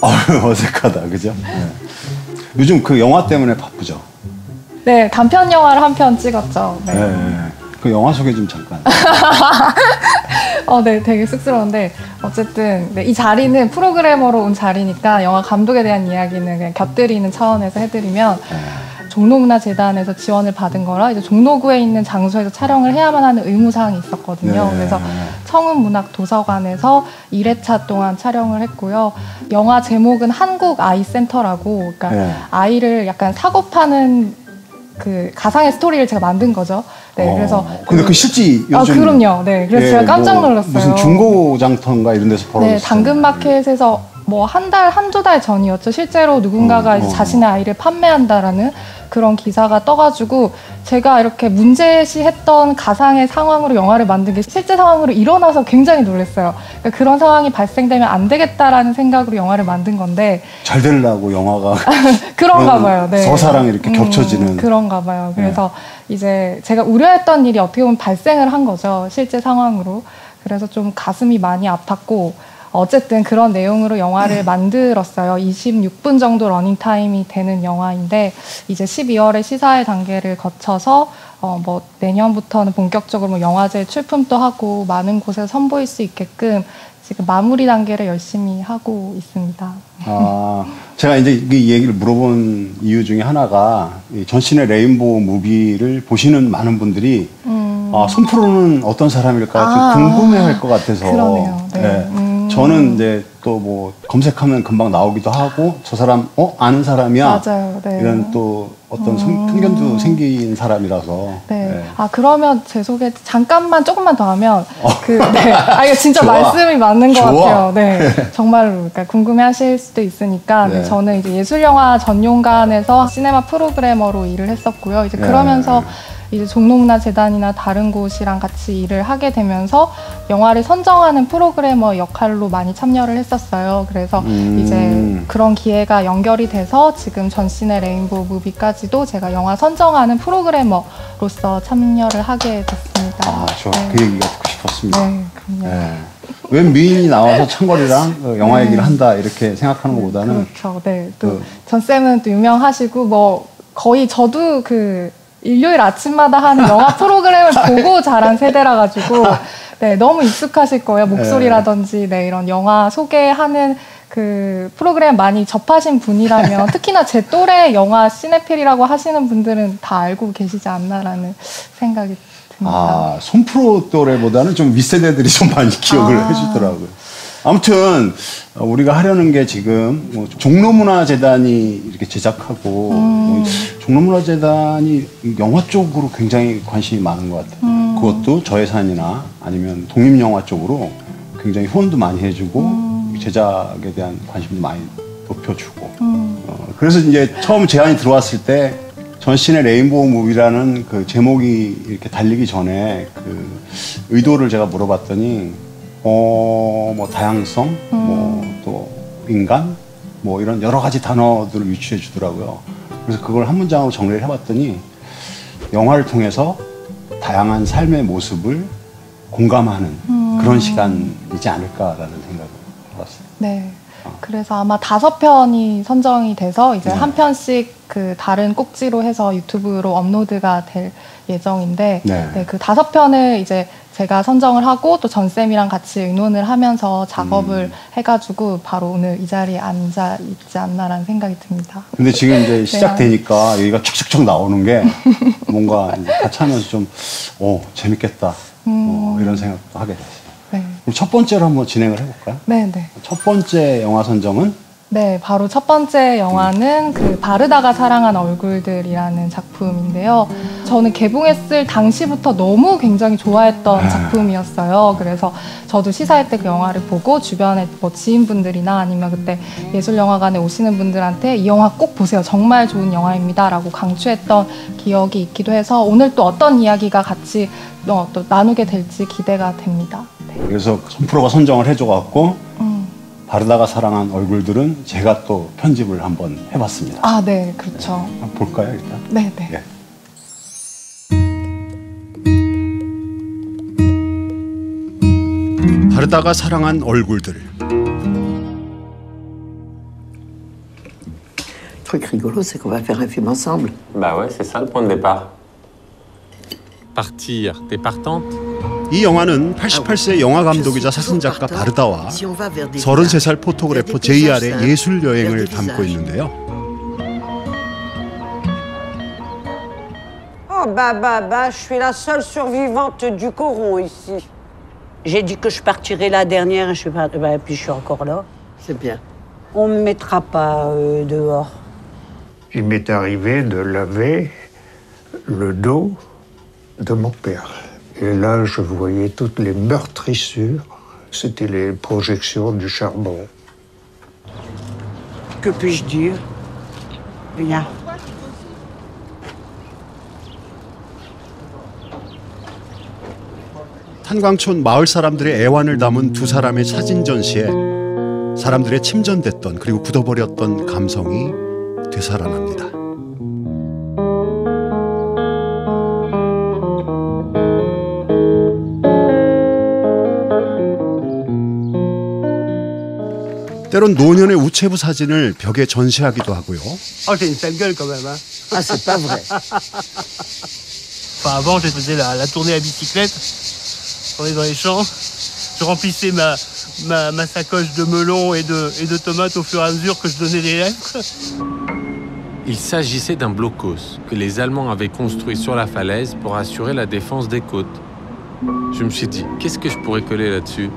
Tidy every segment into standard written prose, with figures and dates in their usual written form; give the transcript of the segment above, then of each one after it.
어색하다, 그죠? 네. 요즘 그 영화 때문에 바쁘죠? 네, 단편 영화를 한 편 찍었죠. 네. 네. 그 영화 소개 좀 잠깐. 네, 되게 쑥스러운데 어쨌든 네, 이 자리는 프로그래머로 온 자리니까 영화 감독에 대한 이야기는 그냥 곁들이는 차원에서 해드리면 종로문화재단에서 지원을 받은 거라 이제 종로구에 있는 장소에서 촬영을 해야만 하는 의무사항이 있었거든요. 네. 그래서 청운문학도서관에서 1회차 동안 촬영을 했고요. 영화 제목은 한국아이센터라고, 그러니까 네. 아이를 약간 사고 파는 그 가상의 스토리를 제가 만든 거죠. 네, 그래서 근데 그 실제 요즘 그럼요. 네, 그래서 제가 깜짝 놀랐어요. 무슨 중고장터인가 이런 데서 벌어졌어요. 네, 당근마켓에서 뭐 한두 달 전이었죠. 실제로 누군가가 이제 자신의 아이를 판매한다라는 그런 기사가 떠가지고 제가 이렇게 문제시했던 가상의 상황으로 영화를 만든 게 실제 상황으로 일어나서 굉장히 놀랐어요. 그러니까 그런 상황이 발생되면 안 되겠다라는 생각으로 영화를 만든 건데 잘 되려고 영화가 그런가 봐요. 네. 서사랑 이렇게 겹쳐지는 그런가 봐요. 그래서 이제 제가 우려했던 일이 어떻게 보면 발생을 한 거죠. 실제 상황으로. 그래서 좀 가슴이 많이 아팠고 어쨌든 그런 내용으로 영화를 만들었어요. 26분 정도 러닝타임이 되는 영화인데 이제 12월에 시사회 단계를 거쳐서 뭐 내년부터는 본격적으로 뭐 영화제 출품도 하고 많은 곳에 선보일 수 있게끔 지금 마무리 단계를 열심히 하고 있습니다. 제가 이제 이 얘기를 물어본 이유 중에 하나가 이 전신의 레인보우 무비를 보시는 많은 분들이 손프로는 어떤 사람일까 궁금해할 것 같아서. 그러네요. 네. 네. 저는 이제 또 뭐 검색하면 금방 나오기도 하고 저 사람 아는 사람이야. 맞아요. 네. 이런 또 어떤 편견도 생긴 사람이라서. 네. 네. 그러면 제 소개 잠깐만 조금만 더 하면 네. 이거 진짜 좋아. 말씀이 맞는 것 좋아. 같아요. 네. 정말로 그러니까 궁금해하실 수도 있으니까 네. 저는 이제 예술영화 전용관에서 시네마 프로그래머로 일을 했었고요. 이제 그러면서 이제 종로문화재단이나 다른 곳이랑 같이 일을 하게 되면서 영화를 선정하는 프로그래머 역할로 많이 참여를 했었어요. 그래서 이제 그런 기회가 연결이 돼서 지금 전신의 레인보우 무비까지도 제가 영화 선정하는 프로그래머로서 참여를 하게 됐습니다. 좋아. 네. 그 얘기가 듣고 싶었습니다. 네, 그럼요. 네. 웬 미인이 나와서 창걸이랑 영화 얘기를 한다 이렇게 생각하는 것보다는 그렇죠. 네. 또 전쌤은 또 유명하시고 뭐 거의 저도 그 일요일 아침마다 하는 영화 프로그램을 보고 자란 세대라 가지고 네, 너무 익숙하실 거예요. 목소리라든지 네, 이런 영화 소개하는 그 프로그램 많이 접하신 분이라면 특히나 제 또래 영화 시네필이라고 하시는 분들은 다 알고 계시지 않나라는 생각이 듭니다. 손프로 또래보다는 좀 윗세대들이 좀 많이 기억을 해주더라고요. 아무튼 우리가 하려는 게 지금 뭐 종로문화재단이 이렇게 제작하고 종로문화재단이 영화 쪽으로 굉장히 관심이 많은 것 같아요. 그것도 저예산이나 아니면 독립영화 쪽으로 굉장히 후원도 많이 해주고 제작에 대한 관심도 많이 높여주고 그래서 이제 처음 제안이 들어왔을 때 전신의 레인보우 무비라는 그 제목이 이렇게 달리기 전에 그 의도를 제가 물어봤더니 뭐 다양성, 뭐 또 인간, 뭐 이런 여러 가지 단어들을 유추해 주더라고요. 그래서 그걸 한 문장으로 정리를 해봤더니 영화를 통해서 다양한 삶의 모습을 공감하는 그런 시간이지 않을까라는 생각을 해봤어요. 네. 그래서 아마 5편이 선정이 돼서 이제 한 편씩 그 다른 꼭지로 해서 유튜브로 업로드가 될 예정인데 네, 그 5편을 이제 제가 선정을 하고 또 전쌤이랑 같이 의논을 하면서 작업을 해가지고 바로 오늘 이 자리에 앉아 있지 않나라는 생각이 듭니다. 근데 지금 이제 시작되니까 여기가 척척척 나오는 게 뭔가 이제 같이 하면서 좀 재밌겠다 이런 생각도 하게 됐어요. 네. 그럼 첫 번째로 한번 진행을 해볼까요? 네, 네. 첫 번째 영화 선정은? 네, 바로 첫 번째 영화는 그 바르다가 사랑한 얼굴들이라는 작품인데요. 저는 개봉했을 당시부터 너무 굉장히 좋아했던 작품이었어요. 그래서 저도 시사회 때 그 영화를 보고 주변에 뭐 지인분들이나 아니면 그때 예술영화관에 오시는 분들한테 이 영화 꼭 보세요. 정말 좋은 영화입니다. 라고 강추했던 기억이 있기도 해서 오늘 또 어떤 이야기가 같이 또 나누게 될지 기대가 됩니다. 네. 그래서 손프로가 선정을 해줘갖고 바르다가 사랑한 얼굴들은 제가 또 편집을 한번 해봤습니다. 네, 그렇죠. 한번 볼까요, 일단? 네, 네. 네. 바르다가 사랑한 얼굴들. truc rigolo, c'est qu'on va faire un film ensemble. Bah ouais, c'est ça le point de départ. Partir, t'es partante? 이 영화는 88세 영화 감독이자 사진작가 바르다와 33살 포토그래퍼 JR의 예술 여행을 담고 있는데요. Oh je suis la seule survivante du coron ici. J'ai dit que je partirais la dernière et je suis pas, puis je suis encore là. C'est bien. On me mettra pas dehors. Il m'est arrivé de laver le dos de mon père. Et là, je voyais toutes les meurtrissures. C'était les projections du charbon. Que puis-je dire? Rien. 탄광촌 마을 사람들의 애환을 담은 두 사람의 사진 전시에 사람들의 침전됐던 그리고 굳어버렸던 감성이 되살아납니다. 때론 노년의 우체부 사진을 벽에 전시하기도 하고요. Oh, j'ai une sale gueule quand même, hein. Ah, c'est pas vrai. Enfin, avant, je faisais la tournée à bicyclette. On est dans les champs. Je remplissais ma sacoche de melons et de tomates au fur et à mesure que je donnais les lettres. Il s'agissait d'un blocos que les Allemands avaient construit sur la falaise pour assurer la défense des côtes. Je me suis dit, qu'est-ce que je pourrais coller là-dessus?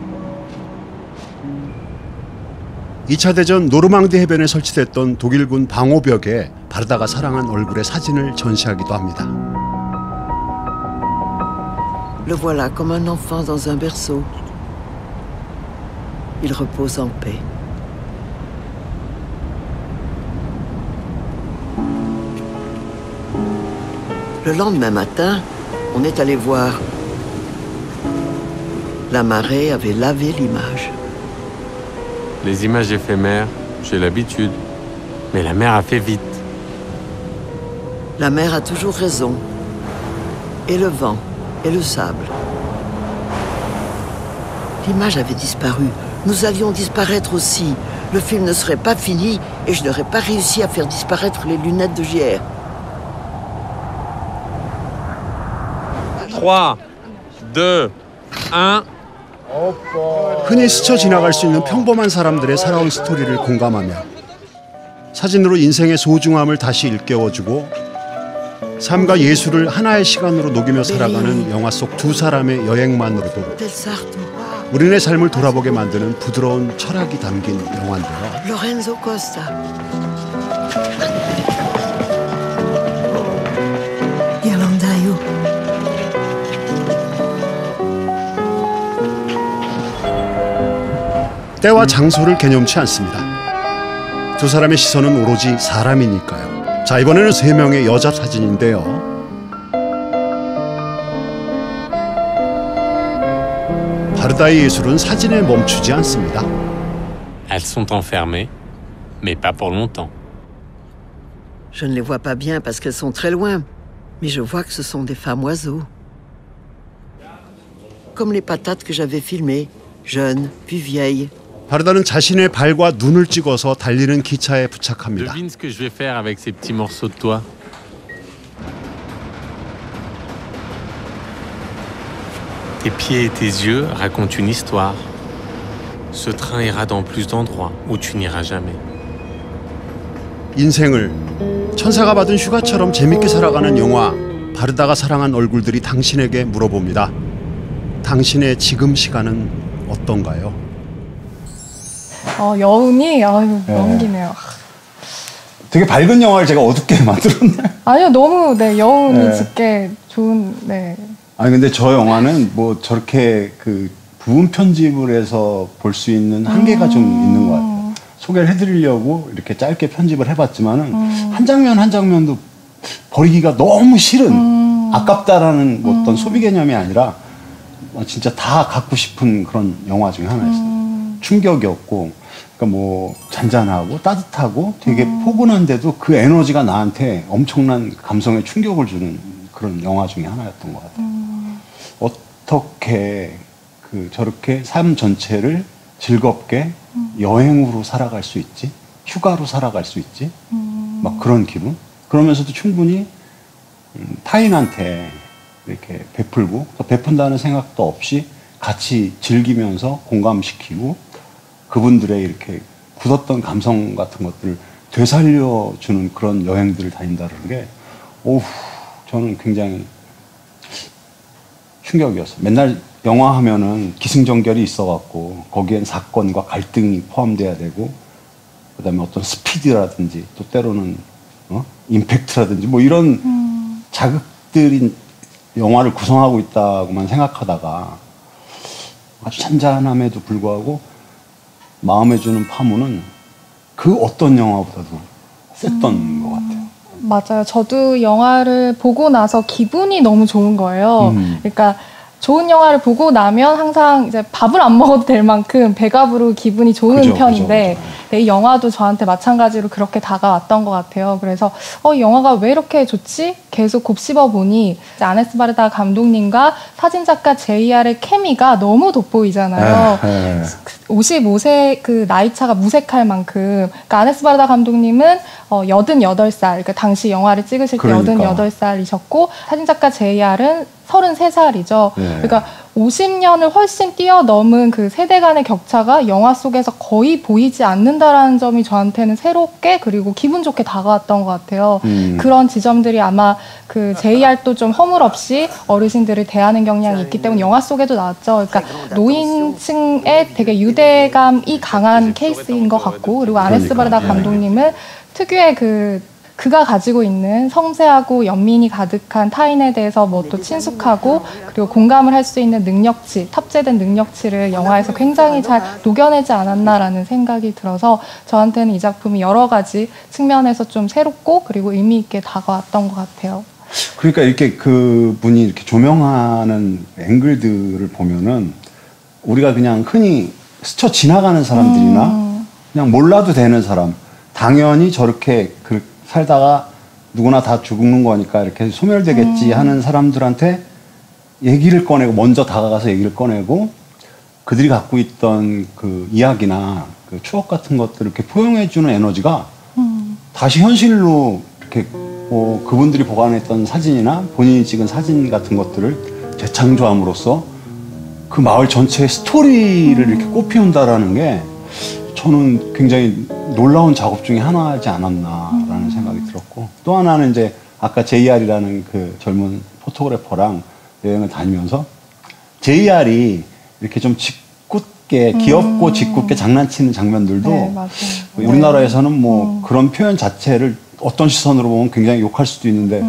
2차 대전 노르망디 해변에 설치됐던 독일군 방호벽에 바르다가 사랑한 얼굴의 사진을 전시하기도 합니다. Le voilà comme un enfant dans un berceau. Il repose en paix. Le lendemain matin, on est allé voir. La marée avait lavé l'image. Les images éphémères, j'ai l'habitude. Mais la mer a fait vite. La mer a toujours raison. Et le vent, et le sable. L'image avait disparu. Nous allions disparaître aussi. Le film ne serait pas fini et je n'aurais pas réussi à faire disparaître les lunettes de JR. 3, 2, 1... 흔히 스쳐 지나갈 수 있는 평범한 사람들의 살아온 스토리를 공감하며 사진으로 인생의 소중함을 다시 일깨워주고 삶과 예술을 하나의 시간으로 녹이며 살아가는 영화 속 두 사람의 여행만으로도 우리네 삶을 돌아보게 만드는 부드러운 철학이 담긴 영화인데요. Lorenzo Costa. Ghirlandaio. 때와 장소를 개념치 않습니다. 두 사람의 시선은 오로지 사람이니까요. 자, 이번에는 세 명의 여자 사진인데요. 바르다의 예술은 사진에 멈추지 않습니다. Elles sont enfermées, mais pas pour longtemps. Je ne les vois pas bien parce qu'elles sont très loin, mais je vois que ce sont des femmes oiseaux. Comme les patates que j'avais filmées, jeunes puis vieilles. 바르다는 자신의 발과 눈을 찍어서 달리는 기차에 부착합니다. Devine ce que je vais faire avec ces petits morceaux de toit. Tes pieds et tes yeux racontent une histoire. Ce train ira dans plus d'endroits où tu n'iras jamais. 인생을 천사가 받은 휴가처럼 재밌게 살아가는 영화 바르다가 사랑한 얼굴들이 당신에게 물어봅니다. 당신의 지금 시간은 어떤가요? 여운이 넘기네요. 되게 밝은 영화를 제가 어둡게 만들었나요? 아니요, 너무 여운이 짙게 좋은. 아니 근데 저 영화는 뭐 저렇게 그 부분 편집을 해서 볼 수 있는 한계가 좀 있는 것 같아요. 소개를 해드리려고 이렇게 짧게 편집을 해봤지만은 한 장면 한 장면도 버리기가 너무 싫은 아깝다라는 뭐 어떤 소비 개념이 아니라 진짜 다 갖고 싶은 그런 영화 중에 하나였어요. 충격이었고, 그러니까 뭐 잔잔하고 따뜻하고 되게 포근한데도 그 에너지가 나한테 엄청난 감성의 충격을 주는 그런 영화 중에 하나였던 것 같아요. 어떻게 저렇게 삶 전체를 즐겁게 여행으로 살아갈 수 있지? 휴가로 살아갈 수 있지? 막 그런 기분. 그러면서도 충분히 타인한테 이렇게 베풀고 또 베푼다는 생각도 없이 같이 즐기면서 공감시키고 그분들의 이렇게 굳었던 감성 같은 것들을 되살려주는 그런 여행들을 다닌다는 게 저는 굉장히 충격이었어요. 맨날 영화 하면은 기승전결이 있어갖고 거기엔 사건과 갈등이 포함돼야 되고 그다음에 어떤 스피드라든지 또 때로는 임팩트라든지 뭐 이런 자극들이 영화를 구성하고 있다고만 생각하다가 아주 잔잔함에도 불구하고 마음에 주는 파문은 그 어떤 영화보다도 셌던 것 같아요. 맞아요. 저도 영화를 보고 나서 기분이 너무 좋은 거예요. 그러니까 좋은 영화를 보고 나면 항상 이제 밥을 안 먹어도 될 만큼 배가 부르고 기분이 좋은 편인데 그죠. 이 영화도 저한테 마찬가지로 그렇게 다가왔던 것 같아요. 그래서 이 영화가 왜 이렇게 좋지? 계속 곱씹어 보니 아네스 바르다 감독님과 사진작가 JR의 케미가 너무 돋보이잖아요. 55세 그 나이 차가 무색할 만큼 그러니까 아네스 바르다 감독님은 88살 그러니까 당시 영화를 찍으실 때 88살이셨고 사진작가 JR은 33살이죠. 그러니까 50년을 훨씬 뛰어넘은 그 세대 간의 격차가 영화 속에서 거의 보이지 않는다라는 점이 저한테는 새롭게 그리고 기분 좋게 다가왔던 것 같아요. 그런 지점들이 아마 그 JR도 좀 허물없이 어르신들을 대하는 경향이 있기 때문에 영화 속에도 나왔죠. 그러니까 노인층의 되게 유대감이 강한 케이스인 것 같고 그리고 아네스 바르다 감독님은 특유의 그가 가지고 있는 섬세하고 연민이 가득한 타인에 대해서 뭐 또 친숙하고 그리고 공감을 할 수 있는 능력치, 탑재된 능력치를 영화에서 굉장히 잘 녹여내지 않았나라는 생각이 들어서 저한테는 이 작품이 여러 가지 측면에서 좀 새롭고 그리고 의미 있게 다가왔던 것 같아요. 그러니까 이렇게 그 분이 이렇게 조명하는 앵글들을 보면은 우리가 그냥 흔히 스쳐 지나가는 사람들이나 그냥 몰라도 되는 사람 당연히 저렇게 살다가 누구나 다 죽는 거니까 이렇게 소멸되겠지 하는 사람들한테 얘기를 꺼내고 먼저 다가가서 얘기를 꺼내고 그들이 갖고 있던 그 이야기나 그 추억 같은 것들을 이렇게 포용해주는 에너지가 다시 현실로 이렇게 그분들이 보관했던 사진이나 본인이 찍은 사진 같은 것들을 재창조함으로써 그 마을 전체의 스토리를 이렇게 꽃피운다라는 게 저는 굉장히 놀라운 작업 중에 하나이지 않았나라는 생각이 들었고 또 하나는 이제 아까 JR이라는 그 젊은 포토그래퍼랑 여행을 다니면서 JR이 이렇게 좀 짓궂게 귀엽고 짓궂게 장난치는 장면들도 우리나라에서는 뭐 그런 표현 자체를 어떤 시선으로 보면 굉장히 욕할 수도 있는데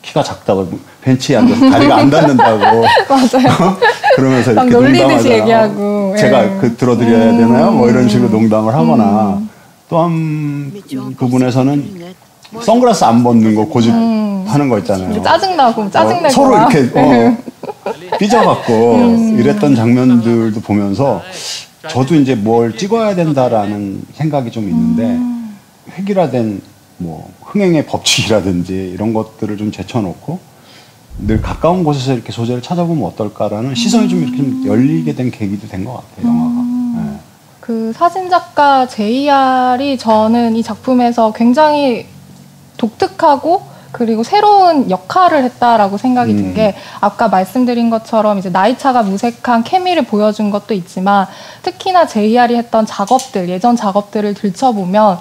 키가 작다고 벤치에 앉아서 다리가 안 닿는다고 맞아요. 그러면서 이렇게 놀리듯이 얘기하고 제가 들어드려야 되나요? 뭐 이런 식으로 농담을 하거나 또 한 부분에서는 선글라스 안 벗는 거 고집하는 거 있잖아요. 짜증나고 짜증내고 서로 이렇게 삐져갖고 이랬던 장면들도 보면서 저도 이제 뭘 찍어야 된다라는 생각이 좀 있는데 획일화된 뭐 흥행의 법칙이라든지 이런 것들을 좀 제쳐놓고 늘 가까운 곳에서 이렇게 소재를 찾아보면 어떨까라는 시선이 좀 이렇게 좀 열리게 된 계기도 된 것 같아요, 영화가. 네. 그 사진작가 JR이 저는 이 작품에서 굉장히 독특하고 그리고 새로운 역할을 했다라고 생각이 든 게 아까 말씀드린 것처럼 이제 나이차가 무색한 케미를 보여준 것도 있지만 특히나 JR이 했던 작업들, 예전 작업들을 들춰보면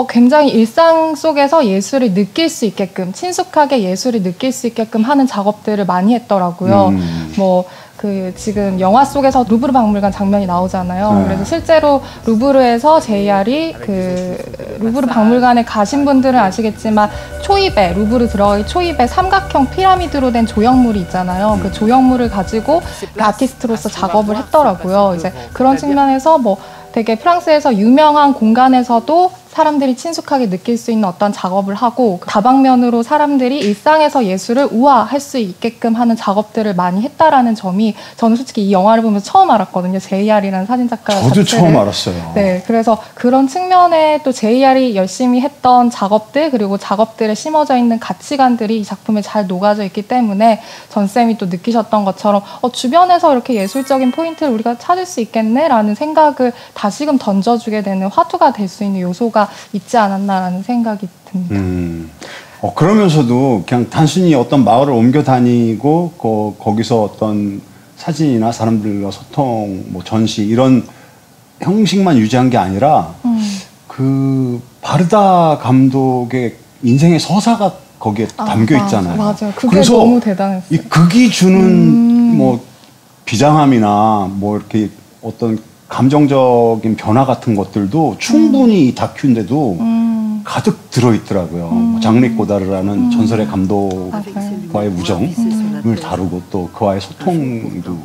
굉장히 일상 속에서 예술을 느낄 수 있게끔 친숙하게 예술을 느낄 수 있게끔 하는 작업들을 많이 했더라고요. 지금 영화 속에서 루브르 박물관 장면이 나오잖아요. 그래서 실제로 루브르에서 JR이 루브르 박물관에 가신 분들은 아시겠지만 초입에 루브르 들어가기 초입에 삼각형 피라미드로 된 조형물이 있잖아요. 그 조형물을 가지고 아티스트로서 작업을 했더라고요. 이제 그런 측면에서 되게 프랑스에서 유명한 공간에서도 사람들이 친숙하게 느낄 수 있는 어떤 작업을 하고 다방면으로 사람들이 일상에서 예술을 우아할 수 있게끔 하는 작업들을 많이 했다. 했다라는 점이 저는 솔직히 이 영화를 보면서 처음 알았거든요. JR이라는 사진작가 저도 자체를. 처음 알았어요. 네, 그래서 그런 측면에 또 JR이 열심히 했던 작업들 그리고 작업들에 심어져 있는 가치관들이 이 작품에 잘 녹아져 있기 때문에 전쌤이 또 느끼셨던 것처럼 주변에서 이렇게 예술적인 포인트를 우리가 찾을 수 있겠네라는 생각을 다시금 던져주게 되는 화두가 될 수 있는 요소가 있지 않았나라는 생각이 듭니다. 그러면서도 그냥 단순히 어떤 마을을 옮겨 다니고 거기서 어떤 사진이나 사람들과 소통, 뭐 전시 이런 형식만 유지한 게 아니라 그 바르다 감독의 인생의 서사가 거기에 담겨 있잖아요. 맞아요. 그게 그래서 너무 대단했어요. 이 극이 주는 뭐 비장함이나 뭐 이렇게 어떤 감정적인 변화 같은 것들도 충분히 이 다큐인데도 가득 들어있더라고요. 장릭 고다르라는 전설의 감독과의 우정을 다루고 또 그와의 소통도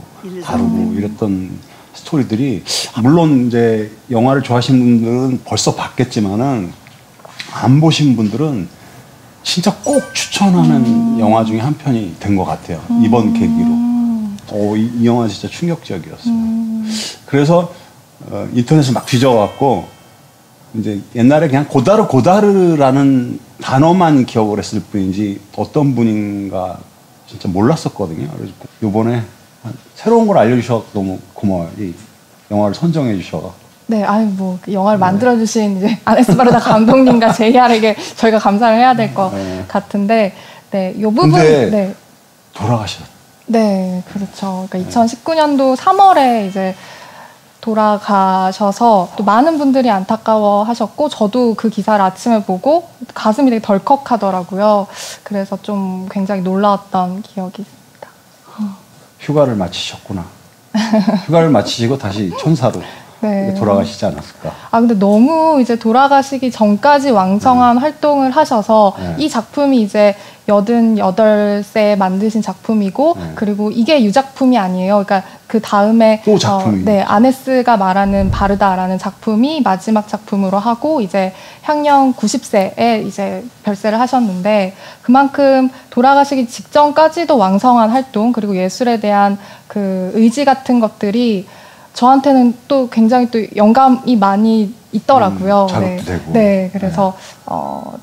다루고 이랬던 스토리들이 물론 이제 영화를 좋아하시는 분들은 벌써 봤겠지만은 안 보신 분들은 진짜 꼭 추천하는 영화 중에 한 편이 된 것 같아요. 이번 계기로. 이 영화 진짜 충격적이었어요. 그래서 인터넷을 막 뒤져갖고 이제 옛날에 그냥 고다르라는 단어만 기억을 했을 뿐이지 어떤 분인가 진짜 몰랐었거든요. 그래서 이번에 새로운 걸 알려주셔서 너무 고마워요. 이 영화를 선정해 주셔서. 네, 영화를 만들어주신 이제 아네스 바르다 감독님과 JR에게 저희가 감사를 해야 될 것 같은데, 네, 이 부분. 근데 돌아가셨죠. 네, 그렇죠. 그러니까 2019년도 3월에 이제 돌아가셔서 또 많은 분들이 안타까워하셨고 저도 그 기사를 아침에 보고 가슴이 되게 덜컥하더라고요. 그래서 좀 굉장히 놀라웠던 기억이 있습니다. 휴가를 마치셨구나. 휴가를 마치시고 다시 천사로 네. 돌아가시지 않았을까. 근데 너무 이제 돌아가시기 전까지 왕성한 활동을 하셔서 이 작품이 이제 88세에 만드신 작품이고 그리고 이게 유작품이 아니에요. 그러니까 그 다음에 또 작품이 네, 아네스가 말하는 바르다라는 작품이 마지막 작품으로 하고 이제 향년 90세에 이제 별세를 하셨는데 그만큼 돌아가시기 직전까지도 왕성한 활동 그리고 예술에 대한 그 의지 같은 것들이 저한테는 또 굉장히 또 영감이 많이 있더라고요. 자극도 되고. 네, 그래서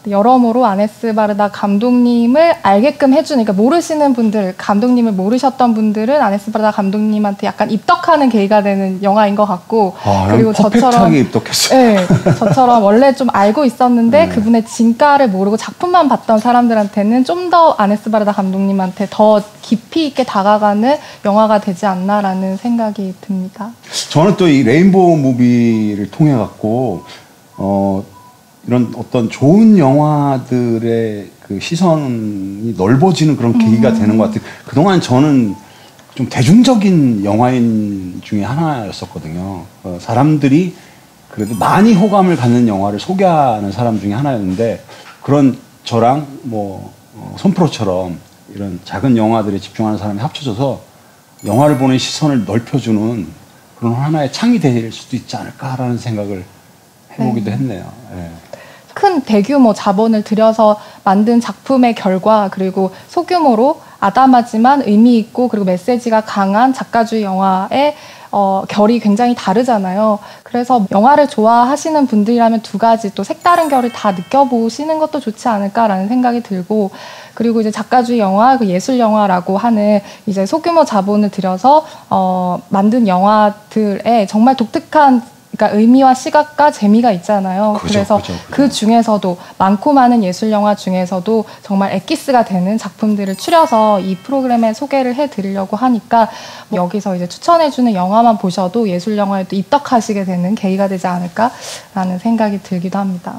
여러모로 아네스 바르다 감독님을 알게끔 해주는, 그러니까 모르시는 분들, 감독님을 모르셨던 분들은 아네스 바르다 감독님한테 약간 입덕하는 계기가 되는 영화인 것 같고, 그리고 저처럼 입덕했어요. 네, 저처럼 원래 좀 알고 있었는데 그분의 진가를 모르고 작품만 봤던 사람들한테는 좀 더 아네스 바르다 감독님한테 더 깊이 있게 다가가는 영화가 되지 않나라는 생각이 듭니다. 저는 또 이 레인보우 무비를 통해 갖고 이런 어떤 좋은 영화들의 그 시선이 넓어지는 그런 계기가 되는 것 같아요. 그동안 저는 좀 대중적인 영화인 중에 하나였었거든요. 사람들이 그래도 많이 호감을 갖는 영화를 소개하는 사람 중에 하나였는데 그런 저랑 뭐 손프로처럼 이런 작은 영화들에 집중하는 사람이 합쳐져서 영화를 보는 시선을 넓혀주는 그런 하나의 창이 될 수도 있지 않을까라는 생각을 해보기도 했네요. 네. 큰 대규모 자본을 들여서 만든 작품의 결과 그리고 소규모로 아담하지만 의미 있고 그리고 메시지가 강한 작가주의 영화의 결이 굉장히 다르잖아요. 그래서 영화를 좋아하시는 분들이라면 두 가지 또 색다른 결을 다 느껴보시는 것도 좋지 않을까라는 생각이 들고 그리고 이제 작가주의 영화, 그 예술 영화라고 하는 이제 소규모 자본을 들여서 만든 영화들에 정말 독특한 그러니까 의미와 시각과 재미가 있잖아요. 그래서 그 중에서도 많고 많은 예술 영화 중에서도 정말 엑기스가 되는 작품들을 추려서 이 프로그램에 소개를 해드리려고 하니까 여기서 이제 추천해주는 영화만 보셔도 예술 영화에 또 입덕하시게 되는 계기가 되지 않을까라는 생각이 들기도 합니다.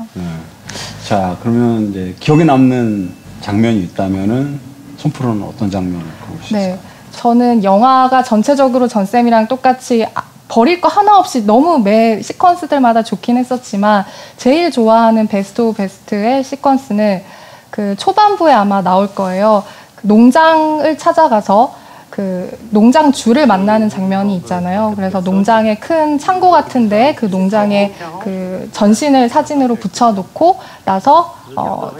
자, 그러면 이제 기억에 남는 장면이 있다면은 손프로는 어떤 장면을 보시겠어요? 네, 저는 영화가 전체적으로 전쌤이랑 똑같이 버릴 거 하나 없이 너무 매 시퀀스들마다 좋긴 했었지만 제일 좋아하는 베스트 오브 베스트의 시퀀스는 그 초반부에 아마 나올 거예요. 그 농장을 찾아가서 그 그 농장 주를 만나는 장면이 있잖아요. 그래서 농장에 큰 창고 같은데 그 농장에 그 전신을 사진으로 붙여놓고 나서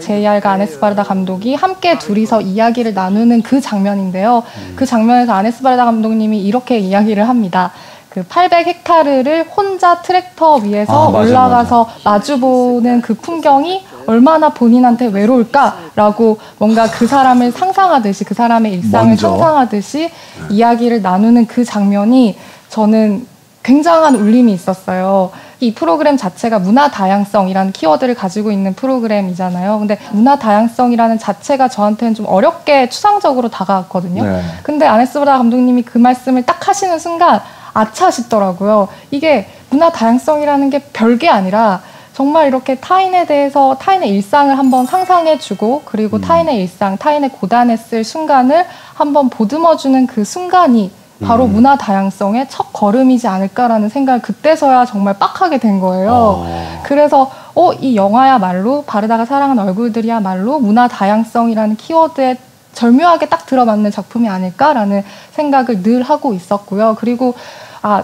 JR과 아네스 바르다 감독이 함께 둘이서 이야기를 나누는 그 장면인데요. 그 장면에서 아네스 바르다 감독님이 이렇게 이야기를 합니다. 그 800헥타르를 혼자 트랙터 위에서 올라가서 마주보는 그 풍경이 얼마나 본인한테 외로울까라고 뭔가 그 사람을 상상하듯이 그 사람의 일상을 상상하듯이 이야기를 나누는 그 장면이 저는 굉장한 울림이 있었어요. 이 프로그램 자체가 문화 다양성이라는 키워드를 가지고 있는 프로그램이잖아요. 근데 문화 다양성이라는 자체가 저한테는 좀 어렵게 추상적으로 다가왔거든요. 네. 근데 아네스 바르다 감독님이 그 말씀을 딱 하시는 순간 아차 싶더라고요. 이게 문화 다양성이라는 게 별게 아니라 정말 이렇게 타인에 대해서 타인의 일상을 한번 상상해주고 그리고 타인의 일상, 타인의 고단에 쓸 순간을 한번 보듬어주는 그 순간이 바로 문화 다양성의 첫 걸음이지 않을까라는 생각을 그때서야 정말 빡하게 된 거예요. 그래서 이 영화야말로 바르다가 사랑한 얼굴들이야말로 문화 다양성이라는 키워드에 절묘하게 딱 들어맞는 작품이 아닐까라는 생각을 늘 하고 있었고요. 그리고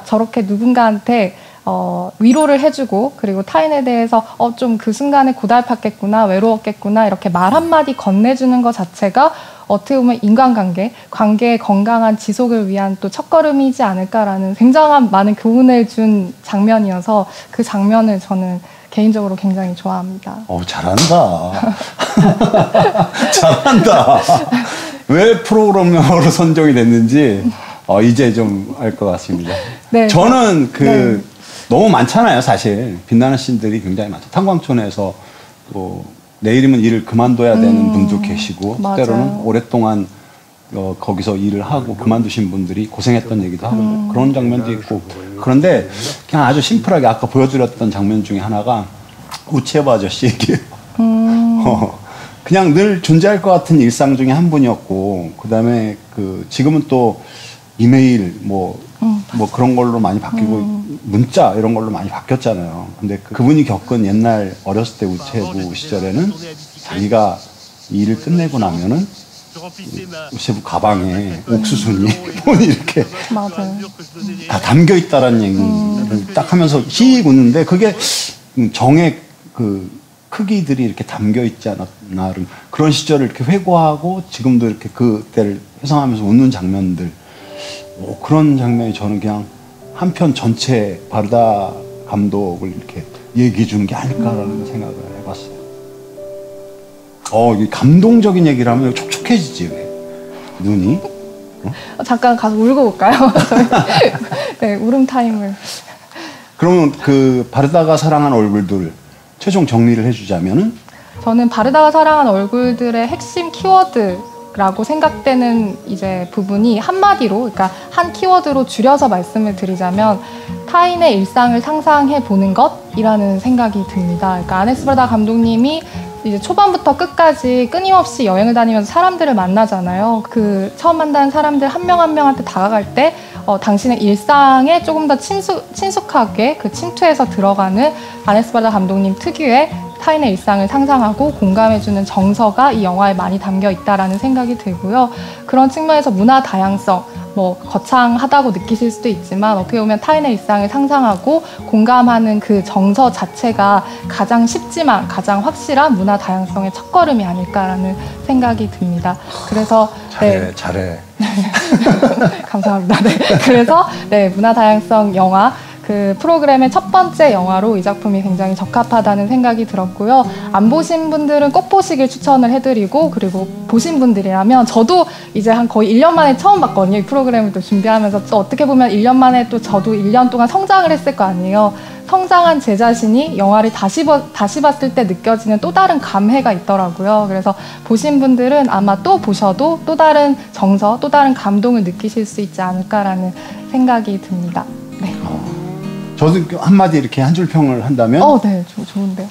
저렇게 누군가한테 위로를 해주고 그리고 타인에 대해서 좀 그 순간에 고달팠겠구나 외로웠겠구나 이렇게 말 한마디 건네주는 것 자체가 어떻게 보면 관계의 건강한 지속을 위한 또 첫걸음이지 않을까라는 굉장한 많은 교훈을 준 장면이어서 그 장면을 저는 개인적으로 굉장히 좋아합니다. 잘한다. 잘한다. 왜 프로그램 영화로 선정이 됐는지 이제 좀 알 것 같습니다. 네, 저는 너무 많잖아요, 사실. 빛나는 씬들이 굉장히 많죠. 탄광촌에서 또 내일이면 일을 그만둬야 되는 분도 계시고 때로는 오랫동안 거기서 일을 하고 그만두신 분들이 고생했던 얘기도 하고 그런 장면도 있고 그런데 그냥 아주 심플하게 아까 보여드렸던 장면 중에 하나가 우체부 아저씨 얘기예요. 그냥 늘 존재할 것 같은 일상 중에 한 분이었고 그다음에 지금은 또 이메일 뭐 그런 걸로 많이 바뀌고 문자 이런 걸로 많이 바뀌었잖아요. 근데 그분이 겪은 옛날 어렸을 때 우체부 시절에는 자기가 이 일을 끝내고 나면은 우체부 가방에 옥수수니 돈이 이렇게 다 담겨 있다라는 얘기를 딱 하면서 씩 웃는데 그게 정의 크기들이 이렇게 담겨 있지 않았나 그런 시절을 이렇게 회고하고 지금도 이렇게 그때를 회상하면서 웃는 장면들 그런 장면이 저는 그냥 한 편 전체 바르다 감독을 이렇게 얘기해 주는 게 아닐까라는 생각을 해봤어요. 이게 감동적인 얘기를 하면 촉촉해지지 왜? 눈이? 잠깐 가서 울고 올까요? 네, 울음 타임을. 그러면 바르다가 사랑한 얼굴들 최종 정리를 해주자면은? 저는 바르다가 사랑한 얼굴들의 핵심 키워드라고 생각되는 이제 부분이 한마디로, 그러니까 한 키워드로 줄여서 말씀을 드리자면 타인의 일상을 상상해 보는 것이라는 생각이 듭니다. 그러니까 아네스 바르다 감독님이 이제 초반부터 끝까지 끊임없이 여행을 다니면서 사람들을 만나잖아요. 처음 만나는 사람들 한 명 한 명한테 다가갈 때 당신의 일상에 조금 더 친숙하게 침투해서 들어가는 아네스 바르다 감독님 특유의 타인의 일상을 상상하고 공감해주는 정서가 이 영화에 많이 담겨 있다라는 생각이 들고요. 그런 측면에서 문화 다양성, 거창하다고 느끼실 수도 있지만 어떻게 보면 타인의 일상을 상상하고 공감하는 그 정서 자체가 가장 쉽지만 가장 확실한 문화 다양성의 첫걸음이 아닐까라는 생각이 듭니다. 그래서 잘해. 감사합니다. 네. 그래서 문화 다양성 영화 프로그램의 첫 번째 영화로 이 작품이 굉장히 적합하다는 생각이 들었고요. 안 보신 분들은 꼭 보시길 추천을 해드리고, 그리고 보신 분들이라면 저도 이제 한 거의 1년 만에 처음 봤거든요. 이 프로그램을 또 준비하면서 또 어떻게 보면 1년 만에 또 저도 1년 동안 성장을 했을 거 아니에요. 성장한 제 자신이 영화를 다시 봤을 때 느껴지는 또 다른 감회가 있더라고요. 그래서 보신 분들은 아마 또 보셔도 또 다른 정서, 또 다른 감동을 느끼실 수 있지 않을까라는 생각이 듭니다. 네. 저도 한마디 이렇게 한 줄 평을 한다면 네. 좋은데요.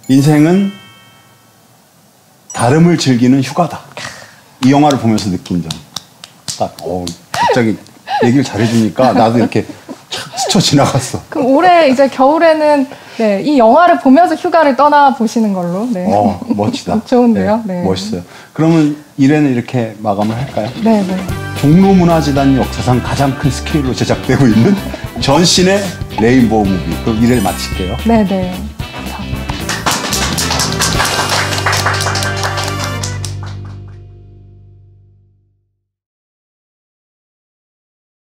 인생은 다름을 즐기는 휴가다. 이 영화를 보면서 느낀 점. 딱 갑자기 얘기를 잘해주니까 나도 이렇게 스쳐 지나갔어. 그럼 올해 이제 겨울에는 네, 이 영화를 보면서 휴가를 떠나 보시는 걸로. 네. 멋지다. 좋은데요. 네. 멋있어요. 그러면 1회는 이렇게 마감을 할까요? 네, 네. 종로문화재단 역사상 가장 큰 스케일로 제작되고 있는 전신의 레인보우 무비. 그럼 1회를 마칠게요. 네, 네.